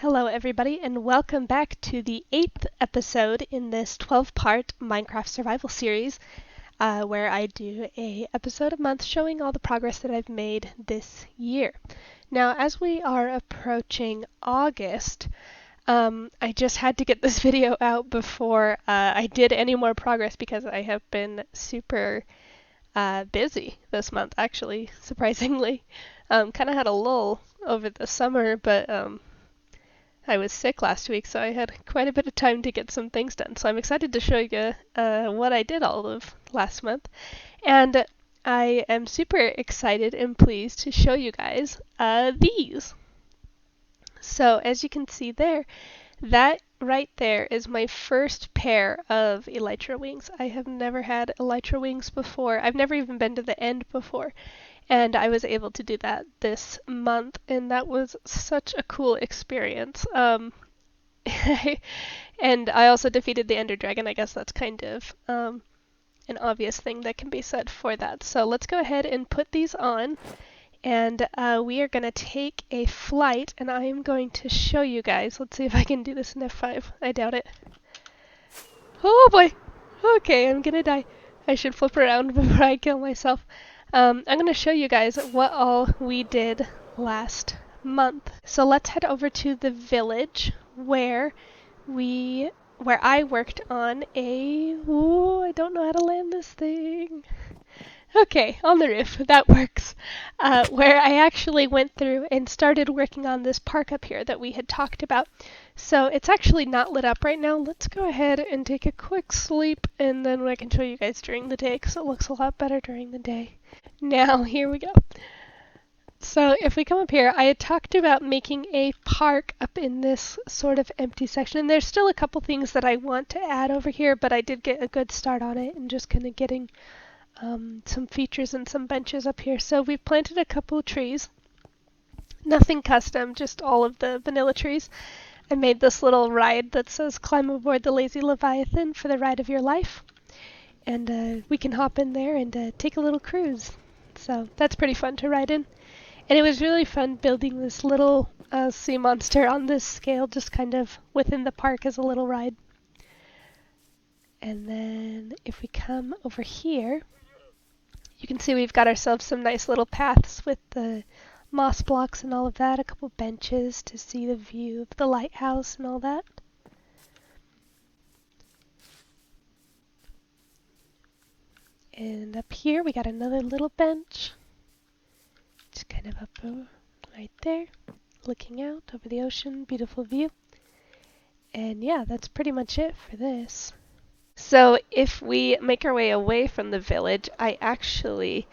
Hello everybody and welcome back to the 8th episode in this 12-part Minecraft survival series where I do a episode a month showing all the progress that I've made this year. Now as we are approaching August, I just had to get this video out before I did any more progress because I have been super busy this month actually, surprisingly. Kind of had a lull over the summer, but I was sick last week, so I had quite a bit of time to get some things done. So I'm excited to show you what I did all of last month. And I am super excited and pleased to show you guys these. So as you can see there, that right there is my first pair of Elytra wings. I have never had Elytra wings before. I've never even been to the end before. And I was able to do that this month, and that was such a cool experience. And I also defeated the Ender Dragon. I guess that's kind of an obvious thing that can be said for that. So let's go ahead and put these on, and we are going to take a flight, and I am going to show you guys. Let's see if I can do this in F5. I doubt it. Oh boy! Okay, I'm gonna die. I should flip around before I kill myself. I'm going to show you guys what all we did last month. So let's head over to the village where I worked on I don't know how to land this thing. Okay, on the roof, that works. Where I actually went through and started working on this park up here that we had talked about. So it's actually not lit up right now. Let's go ahead and take a quick sleep, and then I can show you guys during the day because it looks a lot better during the day. Now, here we go. So if we come up here, I had talked about making a park up in this sort of empty section. And there's still a couple things that I want to add over here, but I did get a good start on it and just kind of getting some features and some benches up here. So we've planted a couple of trees. Nothing custom, just all of the vanilla trees. I made this little ride that says climb aboard the Lazy Leviathan for the ride of your life. And we can hop in there and take a little cruise. So that's pretty fun to ride in. And it was really fun building this little sea monster on this scale, just kind of within the park as a little ride. And then if we come over here, you can see we've got ourselves some nice little paths with the moss blocks and all of that, a couple benches to see the view of the lighthouse and all that. And up here we got another little bench, just kind of up right there, looking out over the ocean, beautiful view. And yeah, that's pretty much it for this. So if we make our way away from the village, I actually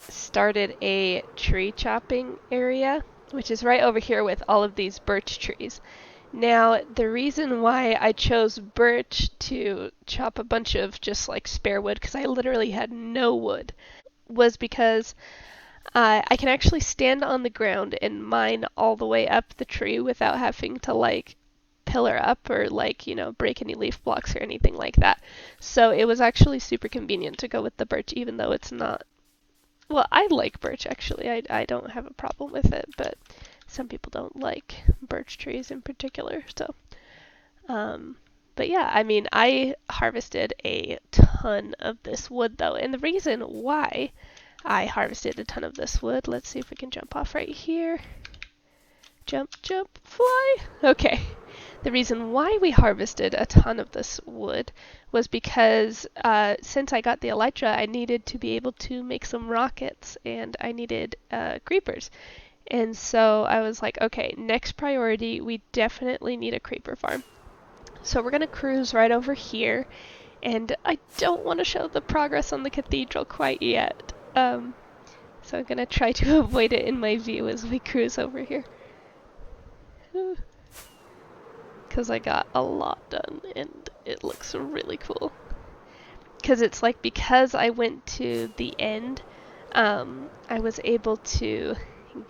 started a tree chopping area, which is right over here with all of these birch trees. Now, the reason why I chose birch to chop a bunch of just like spare wood, because I literally had no wood, was because I can actually stand on the ground and mine all the way up the tree without having to like pillar up or like, break any leaf blocks or anything like that. So it was actually super convenient to go with the birch, even though it's not. Well, I like birch actually. I don't have a problem with it, but some people don't like birch trees in particular. So, but yeah, I mean, I harvested a ton of this wood though, and the reason why I harvested a ton of this wood, let's see if we can jump off right here. Jump, jump, fly. Okay. The reason why we harvested a ton of this wood was because since I got the Elytra, I needed to be able to make some rockets, and I needed creepers. And so I was like, okay, next priority, we definitely need a creeper farm. So we're going to cruise right over here, and I don't want to show the progress on the cathedral quite yet. So I'm going to try to avoid it in my view as we cruise over here. Because I got a lot done and it looks really cool. Because it's like, because I went to the end, I was able to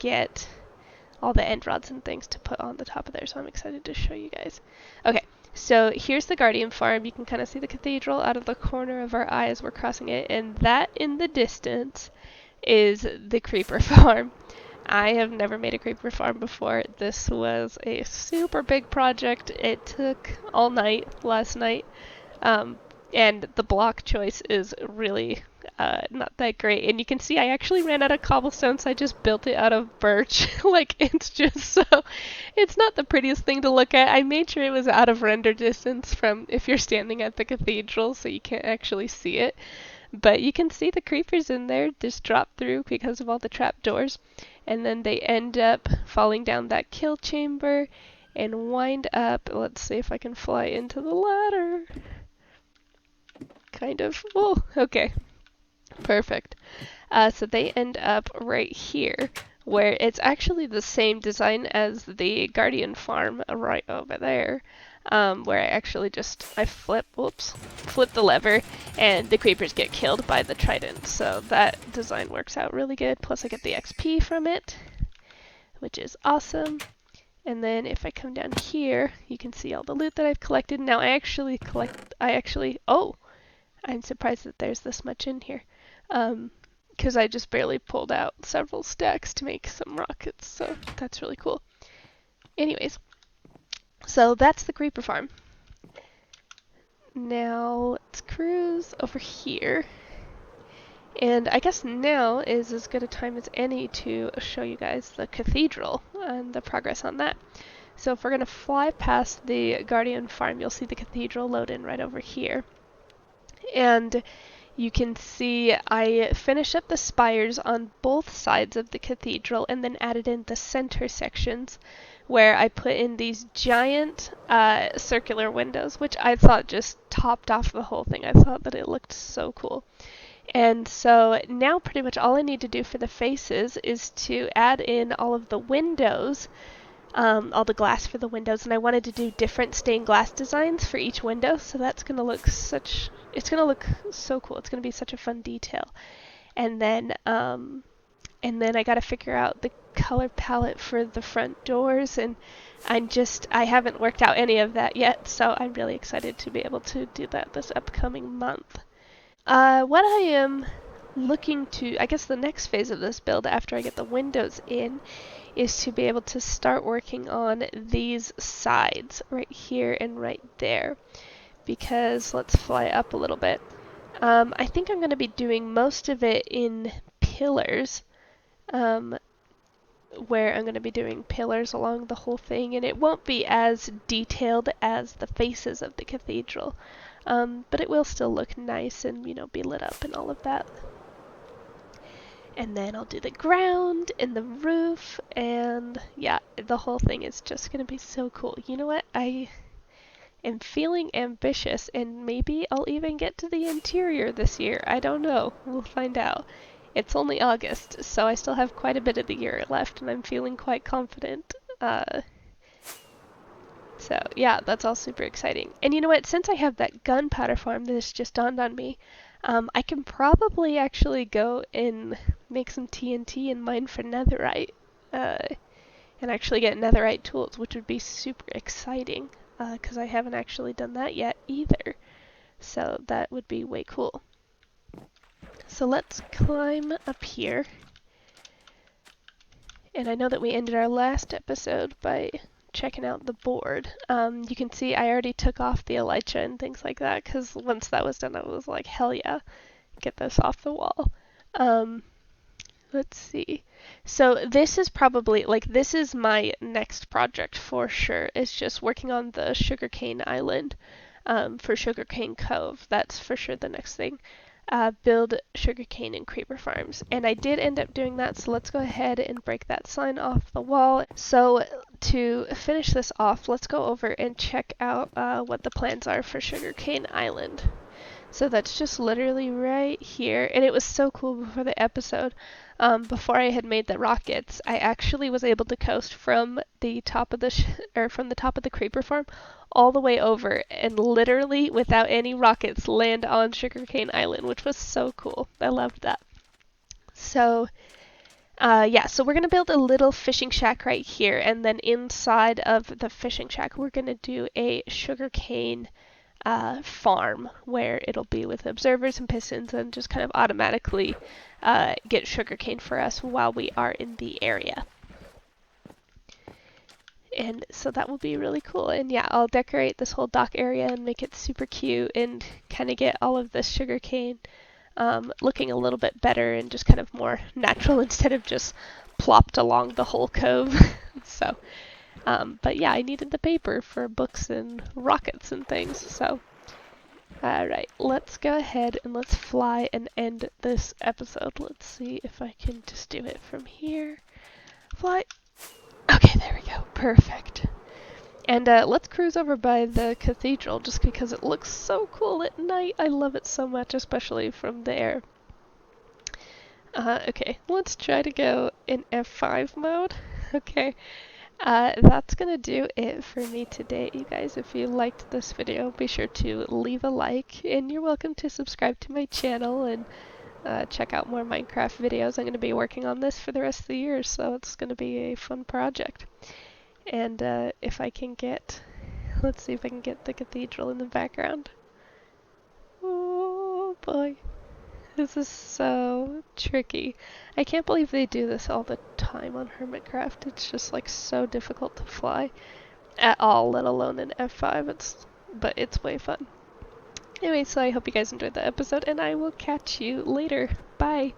get all the end rods and things to put on the top of there, so I'm excited to show you guys. Okay, so here's the Guardian Farm. You can kind of see the cathedral out of the corner of our eye as we're crossing it, and that in the distance is the Creeper Farm. I have never made a creeper farm before. This was a super big project. It took all night last night. Um, and the block choice is really not that great. And you can see I actually ran out of cobblestone, so I just built it out of birch. Like, it's just so... It's not the prettiest thing to look at. I made sure it was out of render distance from if you're standing at the cathedral, so you can't actually see it. But you can see the creepers in there just drop through because of all the trapdoors. And then they end up falling down that kill chamber and wind up... Let's see if I can fly into the ladder. Kind of. Oh, okay. Perfect. So they end up right here, where it's actually the same design as the Guardian farm right over there, where I flip the lever, and the creepers get killed by the trident. So that design works out really good. Plus I get the XP from it, which is awesome. And then if I come down here, you can see all the loot that I've collected. Now I'm surprised that there's this much in here, because I just barely pulled out several stacks to make some rockets, so that's really cool. Anyways, so that's the creeper farm. Now let's cruise over here, and I guess now is as good a time as any to show you guys the cathedral and the progress on that. So if we're going to fly past the Guardian farm, you'll see the cathedral load in right over here. And you can see I finished up the spires on both sides of the cathedral and then added in the center sections where I put in these giant circular windows, which I thought just topped off the whole thing. I thought that it looked so cool. And so now pretty much all I need to do for the faces is to add in all of the windows, all the glass for the windows, and I wanted to do different stained glass designs for each window, so that's going to look it's going to look so cool. It's going to be such a fun detail. And then I got to figure out the color palette for the front doors, and I haven't worked out any of that yet, so I'm really excited to be able to do that this upcoming month. What I am looking to, I guess the next phase of this build after I get the windows in, is to be able to start working on these sides right here and right there. Because let's fly up a little bit. I think I'm going to be doing most of it in pillars, where I'm going to be doing pillars along the whole thing, and it won't be as detailed as the faces of the cathedral, but it will still look nice and, you know, be lit up and all of that. And then I'll do the ground and the roof, and yeah, the whole thing is just going to be so cool. You know what? I am feeling ambitious, and maybe I'll even get to the interior this year. I don't know. We'll find out. It's only August, so I still have quite a bit of the year left, and I'm feeling quite confident. So yeah, that's all super exciting. And you know what? Since I have that gunpowder farm, this just dawned on me. I can probably actually go and make some TNT and mine for netherite, and actually get netherite tools, which would be super exciting, because I haven't actually done that yet either. So that would be way cool. So let's climb up here. And I know that we ended our last episode by checking out the board. You can see I already took off the elytra and things like that, because once that was done I was like, hell yeah, get this off the wall. Let's see. So this is probably, this is my next project for sure. It's just working on the sugarcane island for Sugarcane Cove. That's for sure the next thing. Build sugarcane and creeper farms. And I did end up doing that, so let's go ahead and break that sign off the wall. So to finish this off, let's go over and check out what the plans are for Sugarcane Island. So that's just literally right here, and it was so cool before the episode. Before I had made the rockets, I actually was able to coast from the top of the creeper farm all the way over, and literally without any rockets land on Sugarcane Island, which was so cool. I loved that. So yeah, so we're gonna build a little fishing shack right here, and then inside of the fishing shack we're gonna do a sugarcane farm where it'll be with observers and pistons and just kind of automatically get sugarcane for us while we are in the area. And so that will be really cool. And yeah, I'll decorate this whole dock area and make it super cute and kind of get all of this sugarcane looking a little bit better and just kind of more natural instead of just plopped along the whole cove. So, but yeah, I needed the paper for books and rockets and things. So, alright, let's go ahead and let's fly and end this episode. Let's see if I can just do it from here. Fly. Okay, there we go. Perfect. And let's cruise over by the cathedral just because it looks so cool at night. I love it so much, especially from there. Okay, let's try to go in F5 mode. Okay, that's gonna do it for me today, you guys. If you liked this video, be sure to leave a like, and you're welcome to subscribe to my channel and check out more Minecraft videos. I'm going to be working on this for the rest of the year, so it's going to be a fun project. And if I can get, let's see if I can get the cathedral in the background. Oh boy, this is so tricky. I can't believe they do this all the time on Hermitcraft. It's just like so difficult to fly at all, let alone in F5. But it's way fun. Anyway, so I hope you guys enjoyed the episode, and I will catch you later. Bye!